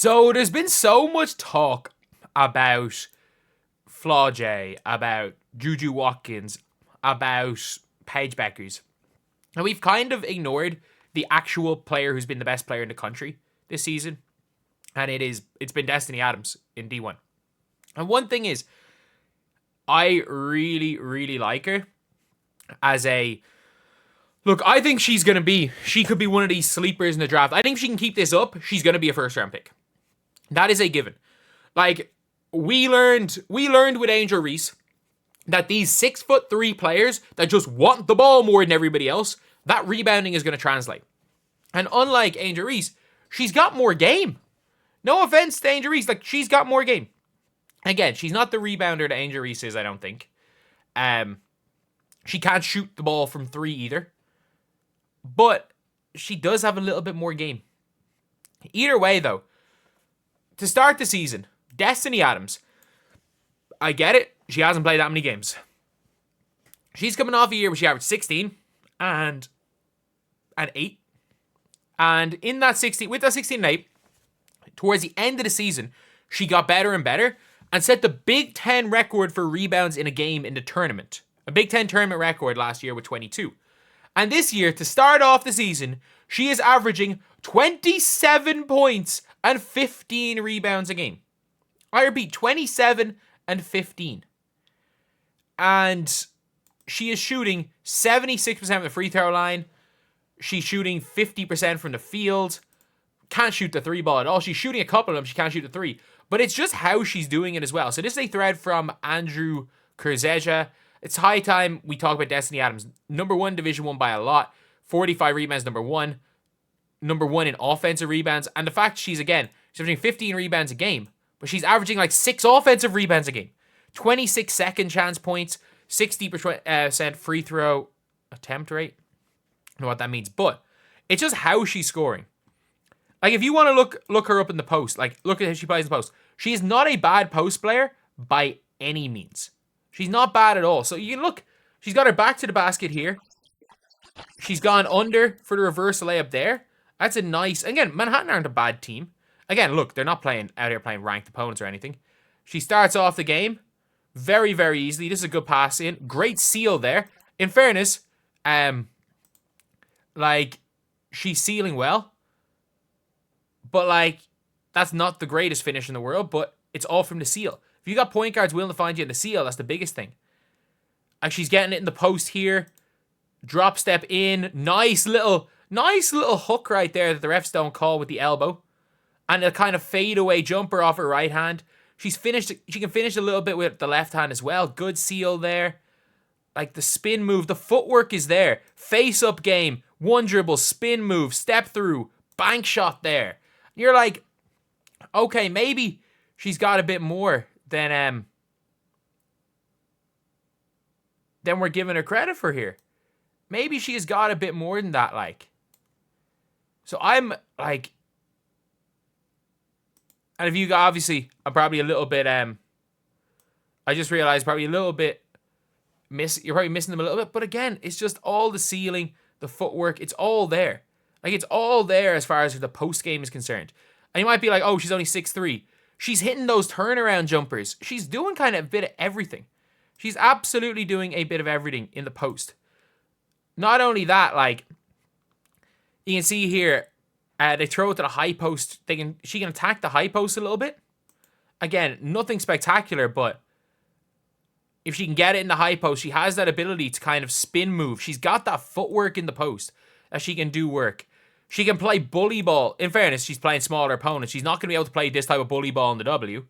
So there's been so much talk about Flau'jae, about Juju Watkins, about Paige Bueckers. And we've kind of ignored the actual player who's been the best player in the country this season. And it's been Destiny Adams in D1. And one thing is, I really, really like her as a... Look, I think she could be one of these sleepers in the draft. I think if she can keep this up, she's going to be a first round pick. That is a given. Like, we learned with Angel Reese that these 6'3" players that just want the ball more than everybody else, that rebounding is going to translate. And unlike Angel Reese, she's got more game. No offense to Angel Reese, like, she's got more game. Again, she's not the rebounder that Angel Reese is, I don't think. She can't shoot the ball from 3 either. But she does have a little bit more game. Either way, though, to start the season, Destiny Adams, I get it. She hasn't played that many games. She's coming off a year where she averaged 16 and 8. And in that 16, with that 16 and 8, towards the end of the season, she got better and better and set the Big Ten record for rebounds in a game in the tournament. A Big Ten tournament record last year with 22. And this year, to start off the season, she is averaging 27 points and 15 rebounds a game. I repeat, 27 and 15. And she is shooting 76% of the free throw line. She's shooting 50% from the field. Can't shoot the 3 ball at all. She's shooting a couple of them. She can't shoot the 3. But it's just how she's doing it as well. So this is a thread from Andrew Kurzeja. It's high time we talk about Destiny Adams. Number 1 Division 1 by a lot. 45 rebounds, number 1. Number 1 in offensive rebounds. And the fact she's averaging 15 rebounds a game. But she's averaging like 6 offensive rebounds a game. 26 second chance points. 60% free throw attempt rate. I don't know what that means. But it's just how she's scoring. Like, if you want to look her up in the post, like, look at how she plays in the post. She is not a bad post player by any means. She's not bad at all. So you can look. She's got her back to the basket here. She's gone under for the reverse layup there. That's a nice... Again, Manhattan aren't a bad team. Again, look, they're not out here playing ranked opponents or anything. She starts off the game very, very easily. This is a good pass in. Great seal there. In fairness, like, she's sealing well. But, like, that's not the greatest finish in the world, but it's all from the seal. If you got point guards willing to find you in the seal, that's the biggest thing. Like, she's getting it in the post here. Drop step in. Nice little hook right there that the refs don't call with the elbow. And a kind of fadeaway jumper off her right hand. She can finish a little bit with the left hand as well. Good seal there. Like, the spin move. The footwork is there. Face-up game. 1 dribble. Spin move. Step through. Bank shot there. You're like, okay, maybe she's got a bit more than we're giving her credit for here. Maybe she's got a bit more than that, like. So I'm like, and if you got, obviously, I'm probably a little bit, I just realized probably a little bit, you're probably missing them a little bit, but again, it's just all the ceiling, the footwork, it's all there. Like, it's all there as far as the post game is concerned. And you might be like, oh, she's only 6'3". She's hitting those turnaround jumpers. She's doing kind of a bit of everything. She's absolutely doing a bit of everything in the post. Not only that, like, you can see here, they throw it to the high post. She can attack the high post a little bit. Again, nothing spectacular, but if she can get it in the high post, she has that ability to kind of spin move. She's got that footwork in the post that she can do work. She can play bully ball. In fairness, she's playing smaller opponents. She's not going to be able to play this type of bully ball in the W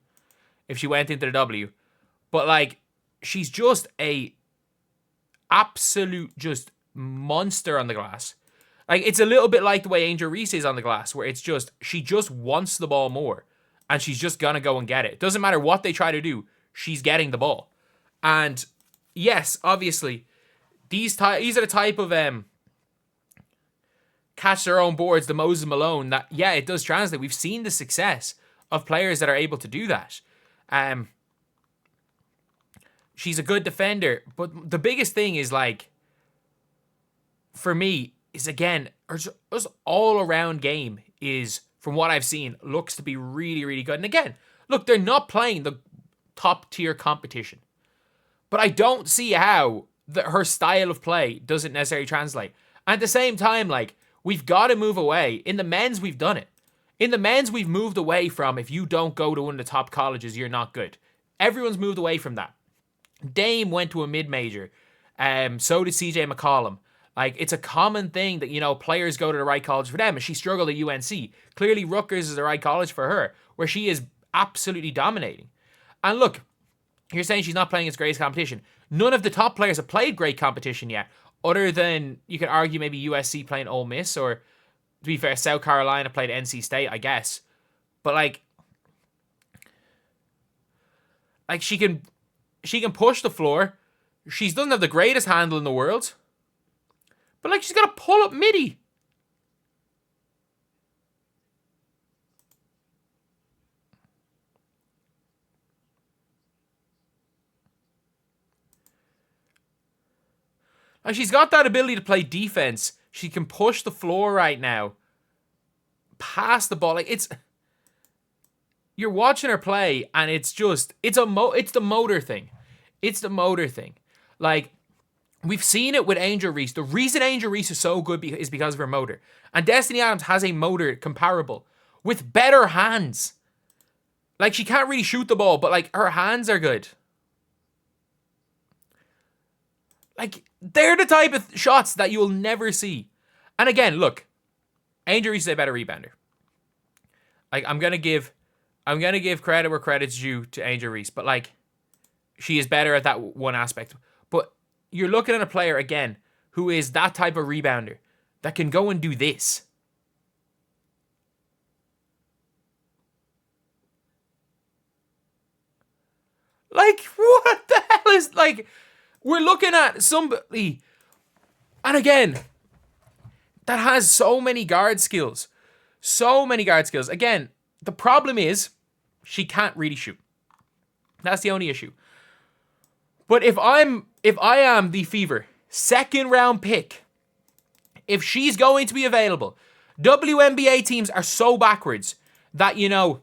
if she went into the W. But, like, she's just a absolute just monster on the glass. Like, it's a little bit like the way Angel Reese is on the glass, where it's just, she just wants the ball more. And she's just going to go and get it. It doesn't matter what they try to do. She's getting the ball. And, yes, obviously, these are the type of catch their own boards, the Moses Malone, that, yeah, it does translate. We've seen the success of players that are able to do that. She's a good defender, but the biggest thing is, like, for me, is, again, her all-around game is from what I've seen, looks to be really, really good. And again, look, they're not playing the top tier competition. But I don't see how her style of play doesn't necessarily translate. And at the same time, like, we've got to move away. In the men's, we've done it. In the men's, we've moved away from if you don't go to one of the top colleges, you're not good. Everyone's moved away from that. Dame went to a mid-major. So did CJ McCollum. Like, it's a common thing that, you know, players go to the right college for them, and she struggled at UNC. Clearly, Rutgers is the right college for her, where she is absolutely dominating. And look, you're saying she's not playing its greatest competition. None of the top players have played great competition yet, other than, you could argue, maybe USC playing Ole Miss, or, to be fair, South Carolina played NC State, I guess. But, like she can push the floor. She doesn't have the greatest handle in the world. But, like, she's got a pull-up midi. Like, she's got that ability to play defense. She can push the floor right now. Pass the ball. Like, it's... You're watching her play, and it's just... It's the motor thing. It's the motor thing. Like, we've seen it with Angel Reese. The reason Angel Reese is so good is because of her motor. And Destiny Adams has a motor comparable with better hands. Like, she can't really shoot the ball, but, like, her hands are good. Like, they're the type of shots that you'll never see. And again, look, Angel Reese is a better rebounder. Like, I'm gonna give credit where credit's due to Angel Reese, but, like, she is better at that one aspect. But you're looking at a player, again, who is that type of rebounder that can go and do this. Like, what the hell is, like, we're looking at somebody, and again, that has so many guard skills. So many guard skills. Again, the problem is, she can't really shoot. That's the only issue. But if I am the Fever, second round pick, if she's going to be available, WNBA teams are so backwards that, you know,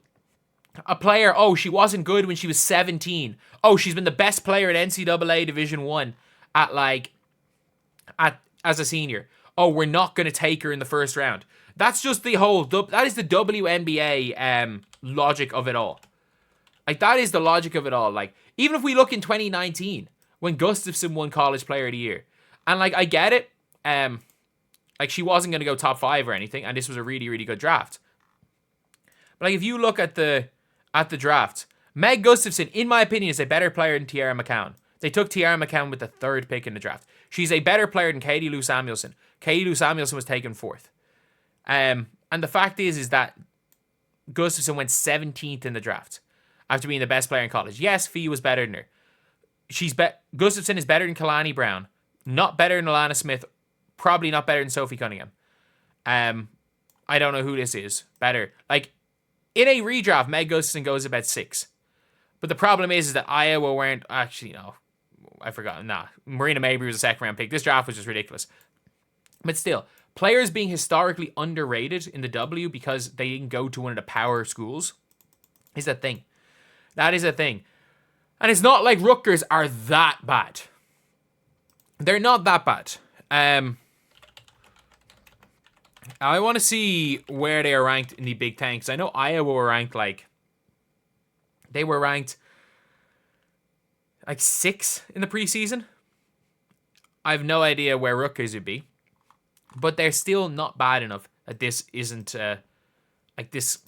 a player, oh, she wasn't good when she was 17. Oh, she's been the best player in NCAA Division 1 as a senior. Oh, we're not going to take her in the first round. That's just that is the WNBA logic of it all. Like, that is the logic of it all. Like, even if we look in 2019, when Gustafson won College Player of the Year, and, like, I get it, like, she wasn't going to go top 5 or anything, and this was a really, really good draft. But, like, if you look at the draft, Meg Gustafson, in my opinion, is a better player than Tiara McCown. They took Tiara McCown with the 3rd pick in the draft. She's a better player than Katie Lou Samuelson. Katie Lou Samuelson was taken 4th. And the fact is that Gustafson went 17th in the draft after being the best player in college. Yes, Fee was better than her. Gustafson is better than Kalani Brown. Not better than Alana Smith. Probably not better than Sophie Cunningham. I don't know who this is. Better. Like, in a redraft, Meg Gustafson goes about 6. But the problem is that Iowa weren't... Actually, no. I forgot. Nah. Marina Mabry was a 2nd round pick. This draft was just ridiculous. But still, players being historically underrated in the W because they didn't go to one of the power schools is a thing. That is a thing. And it's not like Rutgers are that bad. They're not that bad. I want to see where they are ranked in the Big Ten, because I know Iowa were ranked they were ranked 6 in the preseason. I have no idea where Rutgers would be, but they're still not bad enough that this isn't this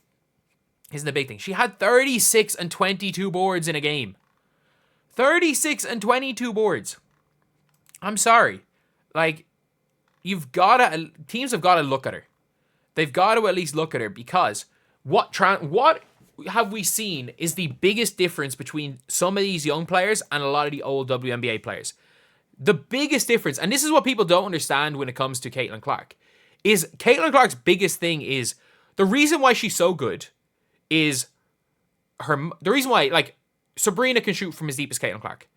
isn't a big thing. She had 36 and 22 boards in a game. 36 and 22 boards. I'm sorry. Like, teams have got to look at her. They've got to at least look at her, because what have we seen is the biggest difference between some of these young players and a lot of the old WNBA players. The biggest difference, and this is what people don't understand when it comes to Caitlin Clark, is Caitlin Clark's biggest thing is the reason why she's so good is the reason why, like, Sabrina can shoot from as deep as Caitlin Clark.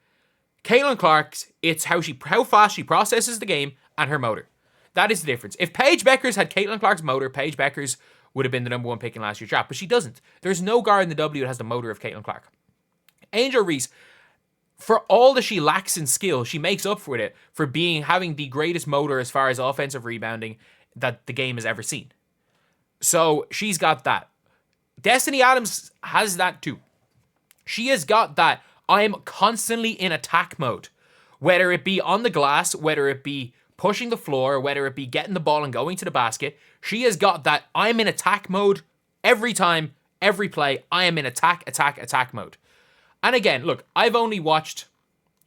Caitlin Clark's, it's how fast she processes the game and her motor. That is the difference. If Paige Bueckers had Caitlin Clark's motor, Paige Bueckers would have been the number 1 pick in last year's draft, but she doesn't. There's no guard in the W that has the motor of Caitlin Clark. Angel Reese, for all that she lacks in skill, she makes up for it for having the greatest motor as far as offensive rebounding that the game has ever seen. So she's got that. Destiny Adams has that too. She has got that. I am constantly in attack mode, whether it be on the glass, whether it be pushing the floor, whether it be getting the ball and going to the basket. She has got that. I'm in attack mode every time, every play. I am in attack mode. And again, look, I've only watched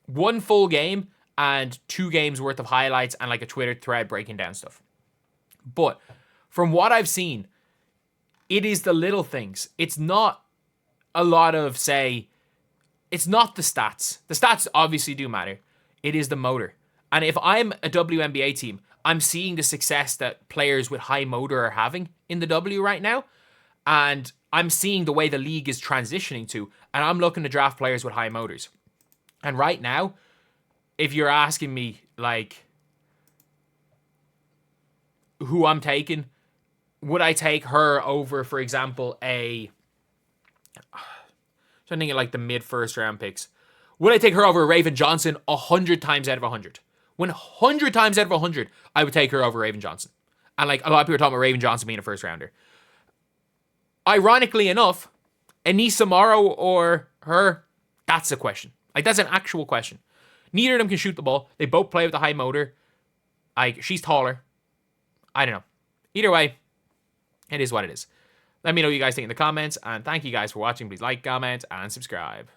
1 full game and 2 games worth of highlights and like a Twitter thread breaking down stuff. But from what I've seen, it is the little things. It's not a lot of, say, it's not the stats. The stats obviously do matter. It is the motor. And if I'm a WNBA team, I'm seeing the success that players with high motor are having in the W right now. And I'm seeing the way the league is transitioning to, and I'm looking to draft players with high motors. And right now, if you're asking me, like, who I'm taking, would I take her over, for example, I'm thinking of like the mid-first round picks. Would I take her over Raven Johnson 100 times out of 100? 100 times out of 100, I would take her over Raven Johnson. And like a lot of people are talking about Raven Johnson being a first rounder. Ironically enough, Anissa Morrow or her, that's a question. Like, that's an actual question. Neither of them can shoot the ball. They both play with a high motor. She's taller. I don't know. Either way, it is what it is. Let me know what you guys think in the comments, and thank you guys for watching. Please like, comment, and subscribe.